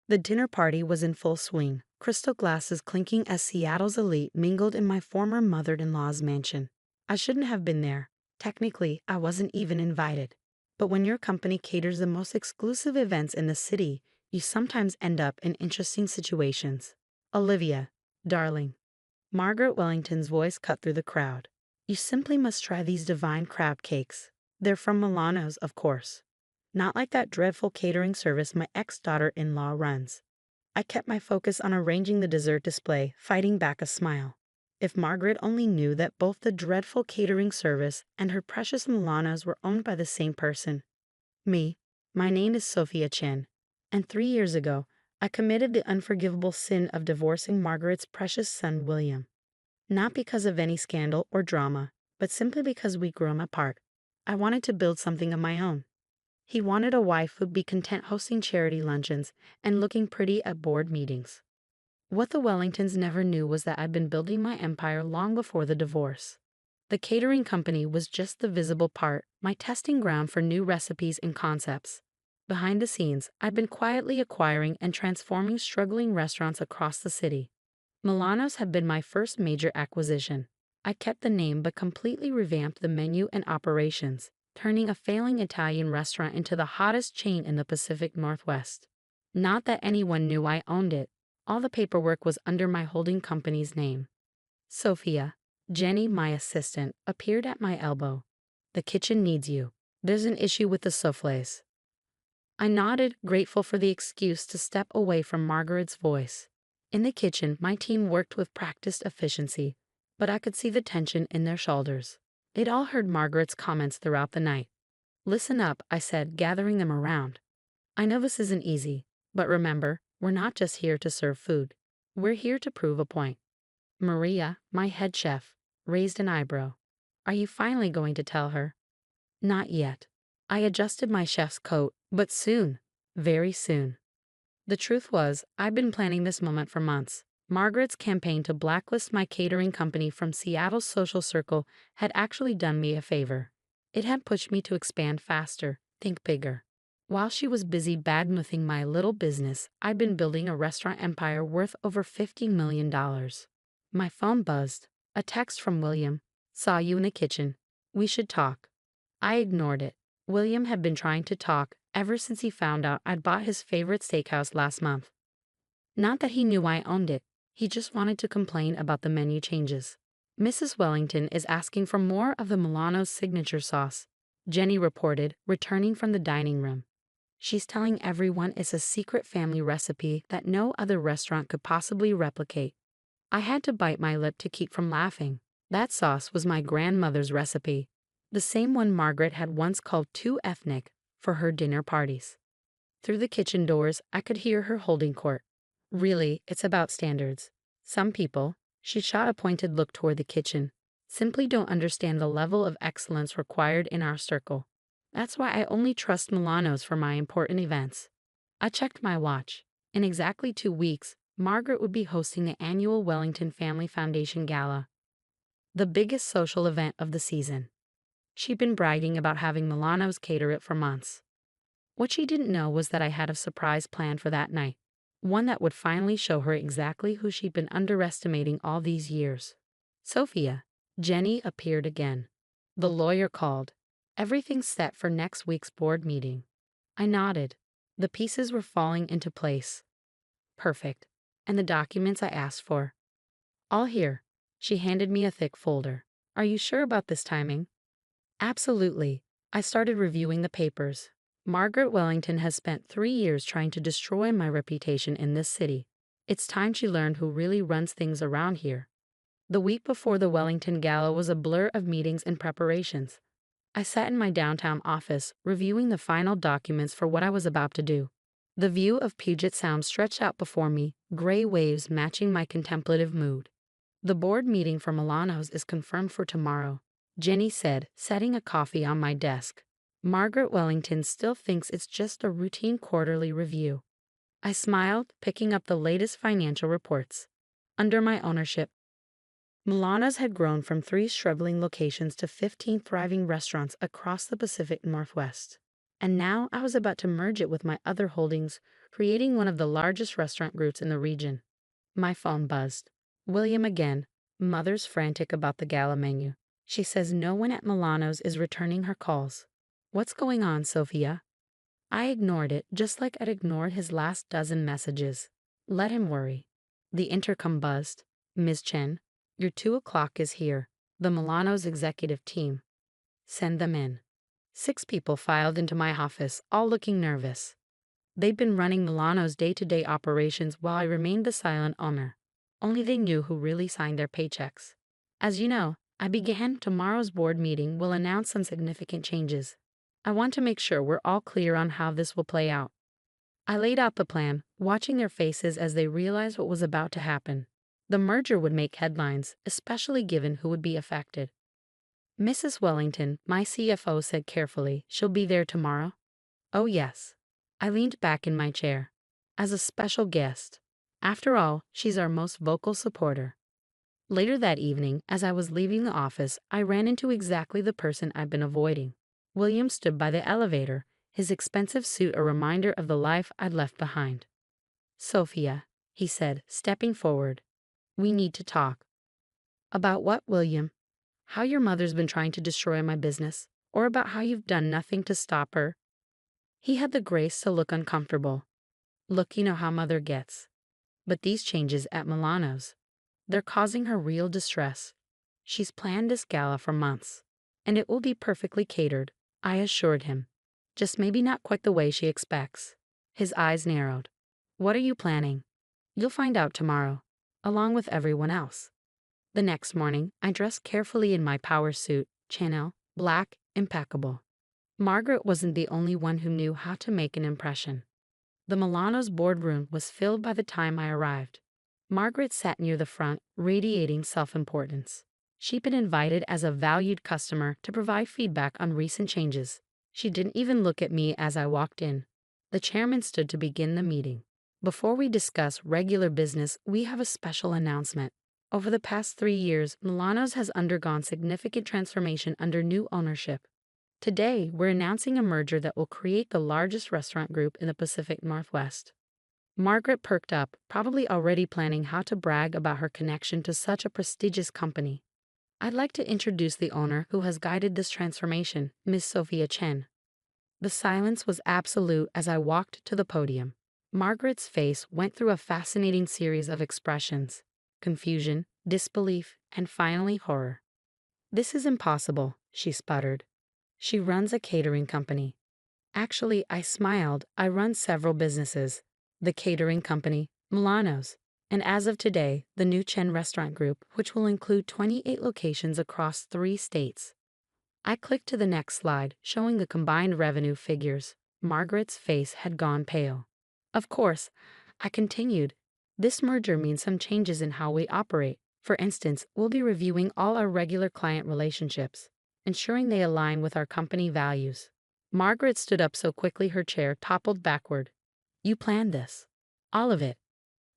The dinner party was in full swing, crystal glasses clinking as Seattle's elite mingled in my former mother-in-law's mansion. I shouldn't have been there. Technically, I wasn't even invited. But when your company caters the most exclusive events in the city, you sometimes end up in interesting situations. Olivia, darling. Margaret Wellington's voice cut through the crowd. You simply must try these divine crab cakes. They're from Milano's, of course. Not like that dreadful catering service my ex-daughter-in-law runs. I kept my focus on arranging the dessert display, fighting back a smile. If Margaret only knew that both the dreadful catering service and her precious Milanos were owned by the same person. Me. My name is Sophia Chen. And 3 years ago, I committed the unforgivable sin of divorcing Margaret's precious son, William. Not because of any scandal or drama, but simply because we grew apart. I wanted to build something of my own. He wanted a wife who'd be content hosting charity luncheons and looking pretty at board meetings. What the Wellingtons never knew was that I'd been building my empire long before the divorce. The catering company was just the visible part, my testing ground for new recipes and concepts. Behind the scenes, I'd been quietly acquiring and transforming struggling restaurants across the city. Milano's had been my first major acquisition. I kept the name but completely revamped the menu and operations, turning a failing Italian restaurant into the hottest chain in the Pacific Northwest. Not that anyone knew I owned it. All the paperwork was under my holding company's name. Sophia, Jenny, my assistant, appeared at my elbow. The kitchen needs you. There's an issue with the soufflés. I nodded, grateful for the excuse to step away from Margaret's voice. In the kitchen, my team worked with practiced efficiency, but I could see the tension in their shoulders. They'd all heard Margaret's comments throughout the night. Listen up, I said, gathering them around. I know this isn't easy, but remember, we're not just here to serve food. We're here to prove a point. Maria, my head chef, raised an eyebrow. Are you finally going to tell her? Not yet. I adjusted my chef's coat, but soon, very soon. The truth was, I'd been planning this moment for months. Margaret's campaign to blacklist my catering company from Seattle's social circle had actually done me a favor. It had pushed me to expand faster, think bigger. While she was busy badmouthing my little business, I'd been building a restaurant empire worth over $50 million. My phone buzzed. A text from William. Saw you in the kitchen. We should talk. I ignored it. William had been trying to talk ever since he found out I'd bought his favorite steakhouse last month. Not that he knew I owned it. He just wanted to complain about the menu changes. Mrs. Wellington is asking for more of the Milano's signature sauce, Jenny reported, returning from the dining room. She's telling everyone it's a secret family recipe that no other restaurant could possibly replicate. I had to bite my lip to keep from laughing. That sauce was my grandmother's recipe, the same one Margaret had once called too ethnic for her dinner parties. Through the kitchen doors, I could hear her holding court. Really, it's about standards. Some people, she shot a pointed look toward the kitchen, simply don't understand the level of excellence required in our circle. That's why I only trust Milano's for my important events. I checked my watch. In exactly 2 weeks, Margaret would be hosting the annual Wellington Family Foundation Gala, the biggest social event of the season. She'd been bragging about having Milano's cater it for months. What she didn't know was that I had a surprise planned for that night, one that would finally show her exactly who she'd been underestimating all these years. Sophia, Jenny appeared again. The lawyer called. Everything's set for next week's board meeting. I nodded. The pieces were falling into place. Perfect. And the documents I asked for? All here. She handed me a thick folder. Are you sure about this timing? Absolutely. I started reviewing the papers. Margaret Wellington has spent 3 years trying to destroy my reputation in this city. It's time she learned who really runs things around here. The week before the Wellington Gala was a blur of meetings and preparations. I sat in my downtown office, reviewing the final documents for what I was about to do. The view of Puget Sound stretched out before me, gray waves matching my contemplative mood. The board meeting for Milano's is confirmed for tomorrow, Jenny said, setting a coffee on my desk. Margaret Wellington still thinks it's just a routine quarterly review. I smiled, picking up the latest financial reports. Under my ownership, Milano's had grown from 3 struggling locations to 15 thriving restaurants across the Pacific Northwest. And now I was about to merge it with my other holdings, creating one of the largest restaurant groups in the region. My phone buzzed. William again. Mother's frantic about the gala menu. She says no one at Milano's is returning her calls. What's going on, Sophia? I ignored it, just like I'd ignored his last dozen messages. Let him worry. The intercom buzzed. Ms. Chen, your 2 o'clock is here. The Milano's executive team. Send them in. 6 people filed into my office, all looking nervous. They'd been running Milano's day-to-day operations while I remained the silent owner. Only they knew who really signed their paychecks. As you know, I began tomorrow's board meeting will announce some significant changes. I want to make sure we're all clear on how this will play out. I laid out the plan, watching their faces as they realized what was about to happen. The merger would make headlines, especially given who would be affected. Mrs. Wellington, my CFO, said carefully, she'll be there tomorrow? Oh yes. I leaned back in my chair. As a special guest. After all, she's our most vocal supporter. Later that evening, as I was leaving the office, I ran into exactly the person I'd been avoiding. William stood by the elevator, his expensive suit a reminder of the life I'd left behind. Sophia, he said, stepping forward. We need to talk. About what, William? How your mother's been trying to destroy my business, or about how you've done nothing to stop her? He had the grace to look uncomfortable. Look, you know how mother gets. But these changes at Milano's, they're causing her real distress. She's planned this gala for months, and it will be perfectly catered, I assured him. Just maybe not quite the way she expects. His eyes narrowed. What are you planning? You'll find out tomorrow, along with everyone else. The next morning, I dressed carefully in my power suit, Chanel, black, impeccable. Margaret wasn't the only one who knew how to make an impression. The Milano's boardroom was filled by the time I arrived. Margaret sat near the front, radiating self-importance. She'd been invited as a valued customer to provide feedback on recent changes. She didn't even look at me as I walked in. The chairman stood to begin the meeting. Before we discuss regular business, we have a special announcement. Over the past 3 years, Milano's has undergone significant transformation under new ownership. Today, we're announcing a merger that will create the largest restaurant group in the Pacific Northwest. Margaret perked up, probably already planning how to brag about her connection to such a prestigious company. I'd like to introduce the owner who has guided this transformation, Ms. Sophia Chen. The silence was absolute as I walked to the podium. Margaret's face went through a fascinating series of expressions: confusion, disbelief, and finally horror. This is impossible, she sputtered. She runs a catering company. Actually, I smiled. I run several businesses. The catering company, Milano's, and as of today, the new Chen Restaurant Group, which will include 28 locations across 3 states. I clicked to the next slide, showing the combined revenue figures. Margaret's face had gone pale. Of course, I continued. This merger means some changes in how we operate. For instance, we'll be reviewing all our regular client relationships, ensuring they align with our company values. Margaret stood up so quickly her chair toppled backward. You planned this. All of it.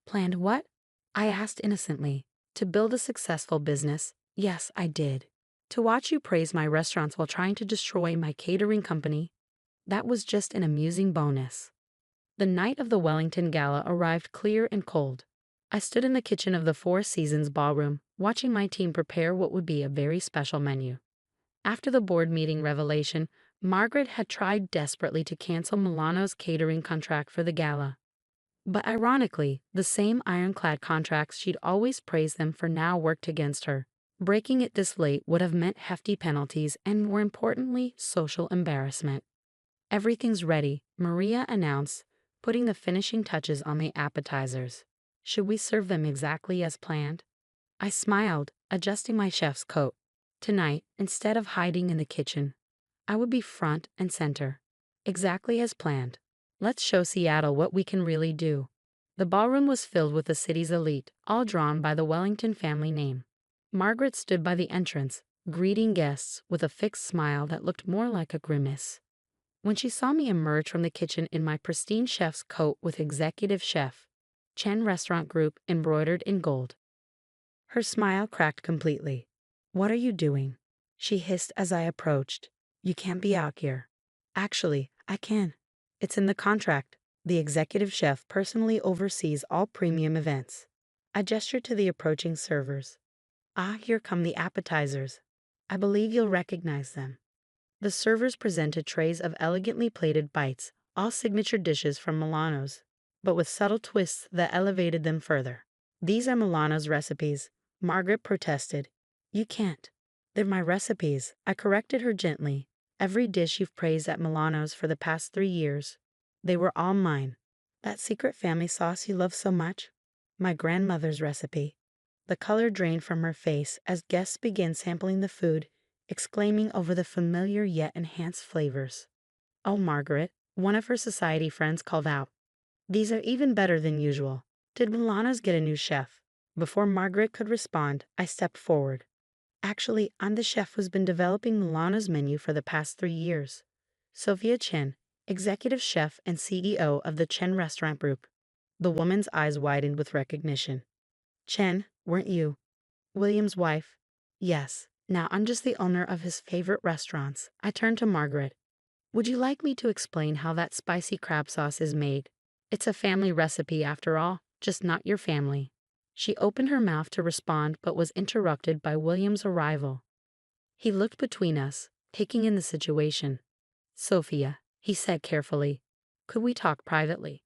Planned what? I asked innocently. To build a successful business. Yes, I did. To watch you praise my restaurants while trying to destroy my catering company. That was just an amusing bonus. The night of the Wellington Gala arrived clear and cold. I stood in the kitchen of the Four Seasons ballroom, watching my team prepare what would be a very special menu. After the board meeting revelation, Margaret had tried desperately to cancel Milano's catering contract for the gala. But ironically, the same ironclad contracts she'd always praised them for now worked against her. Breaking it this late would have meant hefty penalties and, more importantly, social embarrassment. Everything's ready, Maria announced, putting the finishing touches on the appetizers. Should we serve them exactly as planned? I smiled, adjusting my chef's coat. Tonight, instead of hiding in the kitchen, I would be front and center. Exactly as planned. Let's show Seattle what we can really do. The ballroom was filled with the city's elite, all drawn by the Wellington family name. Margaret stood by the entrance, greeting guests with a fixed smile that looked more like a grimace. When she saw me emerge from the kitchen in my pristine chef's coat with Executive Chef, Chen Restaurant Group embroidered in gold, her smile cracked completely. What are you doing? She hissed as I approached. You can't be out here. Actually, I can. It's in the contract. The executive chef personally oversees all premium events. I gestured to the approaching servers. Ah, here come the appetizers. I believe you'll recognize them. The servers presented trays of elegantly plated bites, all signature dishes from Milano's, but with subtle twists that elevated them further. These are Milano's recipes, Margaret protested. You can't. They're my recipes, I corrected her gently. Every dish you've praised at Milano's for the past 3 years. They were all mine. That secret family sauce you love so much? My grandmother's recipe. The color drained from her face as guests began sampling the food, exclaiming over the familiar yet enhanced flavors. Oh, Margaret, one of her society friends called out. These are even better than usual. Did Milano's get a new chef? Before Margaret could respond, I stepped forward. Actually, I'm the chef who's been developing Milano's menu for the past 3 years. Sophia Chen, executive chef and CEO of the Chen Restaurant Group. The woman's eyes widened with recognition. Chen, weren't you? William's wife. Yes. Now I'm just the owner of his favorite restaurants. I turned to Margaret. Would you like me to explain how that spicy crab sauce is made? It's a family recipe after all, just not your family. She opened her mouth to respond but was interrupted by William's arrival. He looked between us, taking in the situation. Sophia, he said carefully, could we talk privately?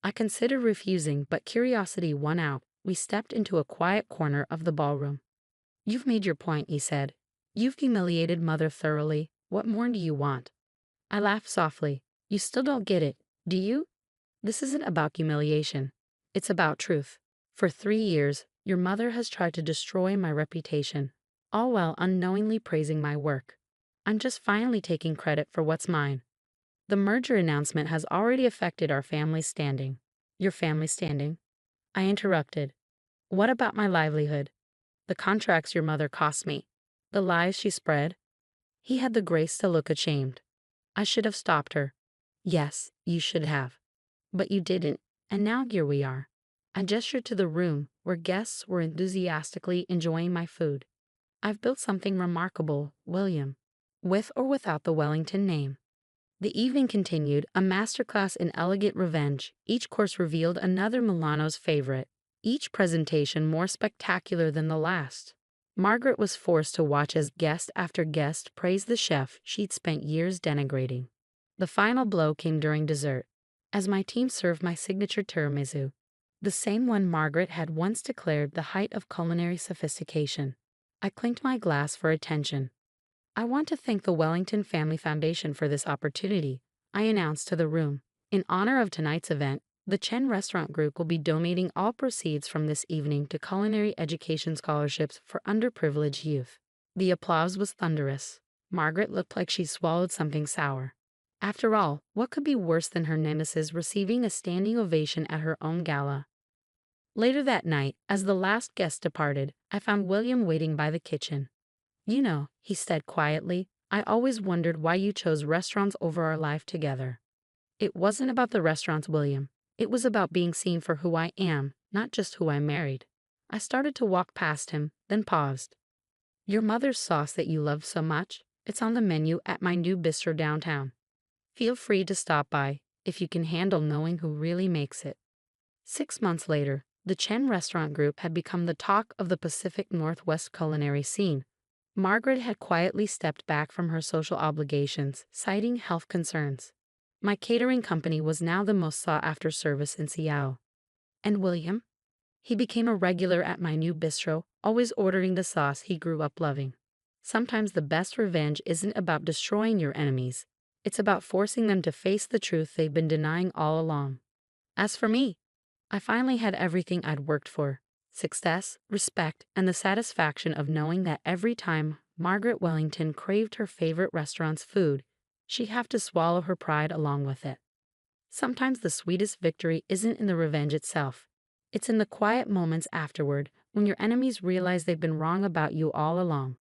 I considered refusing, but curiosity won out. We stepped into a quiet corner of the ballroom. You've made your point, he said. You've humiliated Mother thoroughly. What more do you want? I laughed softly. You still don't get it, do you? This isn't about humiliation. It's about truth. For 3 years, your mother has tried to destroy my reputation, all while unknowingly praising my work. I'm just finally taking credit for what's mine. The merger announcement has already affected our family's standing. Your family's standing? I interrupted. What about my livelihood? The contracts your mother cost me? The lies she spread? He had the grace to look ashamed. I should have stopped her. Yes, you should have. But you didn't, and now here we are. I gestured to the room where guests were enthusiastically enjoying my food. I've built something remarkable, William, with or without the Wellington name. The evening continued, a masterclass in elegant revenge. Each course revealed another Milano's favorite, each presentation more spectacular than the last. Margaret was forced to watch as guest after guest praised the chef she'd spent years denigrating. The final blow came during dessert, as my team served my signature tiramisu, the same one Margaret had once declared the height of culinary sophistication. I clinked my glass for attention. I want to thank the Wellington Family Foundation for this opportunity, I announced to the room. In honor of tonight's event, the Chen Restaurant Group will be donating all proceeds from this evening to culinary education scholarships for underprivileged youth. The applause was thunderous. Margaret looked like she swallowed something sour. After all, what could be worse than her nemesis receiving a standing ovation at her own gala? Later that night, as the last guest departed, I found William waiting by the kitchen. You know, he said quietly, I always wondered why you chose restaurants over our life together. It wasn't about the restaurants, William. It was about being seen for who I am, not just who I married. I started to walk past him, then paused. Your mother's sauce that you love so much, it's on the menu at my new bistro downtown. Feel free to stop by, if you can handle knowing who really makes it. 6 months later, the Chen Restaurant Group had become the talk of the Pacific Northwest culinary scene. Margaret had quietly stepped back from her social obligations, citing health concerns. My catering company was now the most sought-after service in Seattle. And William? He became a regular at my new bistro, always ordering the sauce he grew up loving. Sometimes the best revenge isn't about destroying your enemies. It's about forcing them to face the truth they've been denying all along. As for me, I finally had everything I'd worked for. Success, respect, and the satisfaction of knowing that every time Margaret Wellington craved her favorite restaurant's food, she'd have to swallow her pride along with it. Sometimes the sweetest victory isn't in the revenge itself. It's in the quiet moments afterward, when your enemies realize they've been wrong about you all along.